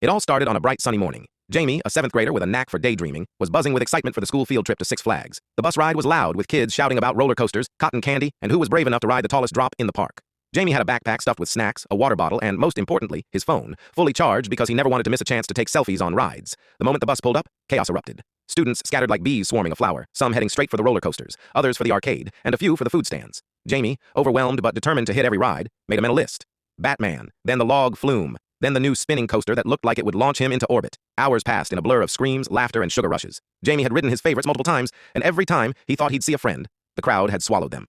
It all started on a bright sunny morning. Jamie, a seventh grader with a knack for daydreaming, was buzzing with excitement for the school field trip to Six Flags. The bus ride was loud, with kids shouting about roller coasters, cotton candy, and who was brave enough to ride the tallest drop in the park. Jamie had a backpack stuffed with snacks, a water bottle, and, most importantly, his phone, fully charged because he never wanted to miss a chance to take selfies on rides. The moment the bus pulled up, chaos erupted. Students scattered like bees swarming a flower, some heading straight for the roller coasters, others for the arcade, and a few for the food stands. Jamie, overwhelmed but determined to hit every ride, made a mental list. Batman, then the log flume, then the new spinning coaster that looked like it would launch him into orbit. Hours passed in a blur of screams, laughter, and sugar rushes. Jamie had ridden his favorites multiple times, and every time he thought he'd see a friend, the crowd had swallowed them.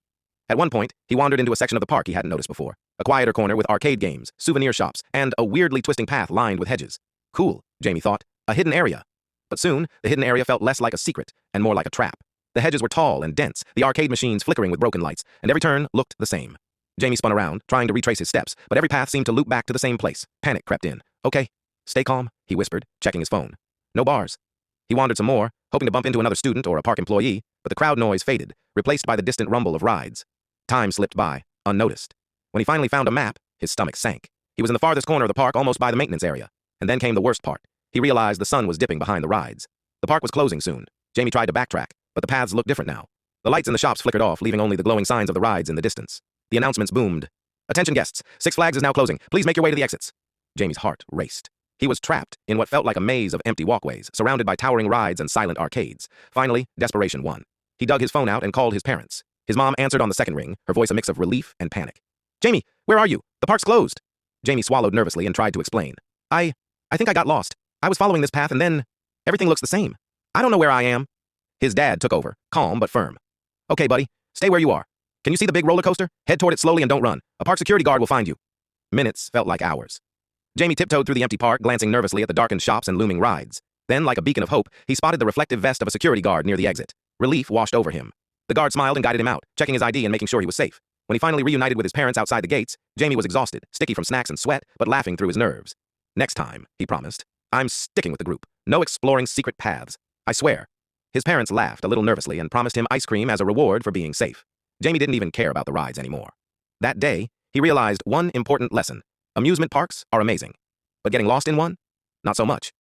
At one point, he wandered into a section of the park he hadn't noticed before. A quieter corner with arcade games, souvenir shops, and a weirdly twisting path lined with hedges. Cool, Jamie thought. A hidden area. But soon, the hidden area felt less like a secret and more like a trap. The hedges were tall and dense, the arcade machines flickering with broken lights, and every turn looked the same. Jamie spun around, trying to retrace his steps, but every path seemed to loop back to the same place. Panic crept in. Okay, stay calm, he whispered, checking his phone. No bars. He wandered some more, hoping to bump into another student or a park employee, but the crowd noise faded, replaced by the distant rumble of rides. Time slipped by, unnoticed. When he finally found a map, his stomach sank. He was in the farthest corner of the park, almost by the maintenance area. And then came the worst part. He realized the sun was dipping behind the rides. The park was closing soon. Jamie tried to backtrack, but the paths looked different now. The lights in the shops flickered off, leaving only the glowing signs of the rides in the distance. The announcements boomed. Attention guests, Six Flags is now closing. Please make your way to the exits. Jamie's heart raced. He was trapped in what felt like a maze of empty walkways, surrounded by towering rides and silent arcades. Finally, desperation won. He dug his phone out and called his parents. His mom answered on the second ring, her voice a mix of relief and panic. Jamie, where are you? The park's closed. Jamie swallowed nervously and tried to explain. I think I got lost. I was following this path and then everything looks the same. I don't know where I am. His dad took over, calm but firm. Okay, buddy, stay where you are. Can you see the big roller coaster? Head toward it slowly and don't run. A park security guard will find you. Minutes felt like hours. Jamie tiptoed through the empty park, glancing nervously at the darkened shops and looming rides. Then, like a beacon of hope, he spotted the reflective vest of a security guard near the exit. Relief washed over him. The guard smiled and guided him out, checking his ID and making sure he was safe. When he finally reunited with his parents outside the gates, Jamie was exhausted, sticky from snacks and sweat, but laughing through his nerves. Next time, he promised, I'm sticking with the group. No exploring secret paths. I swear. His parents laughed a little nervously and promised him ice cream as a reward for being safe. Jamie didn't even care about the rides anymore. That day, he realized one important lesson. Amusement parks are amazing. But getting lost in one? Not so much.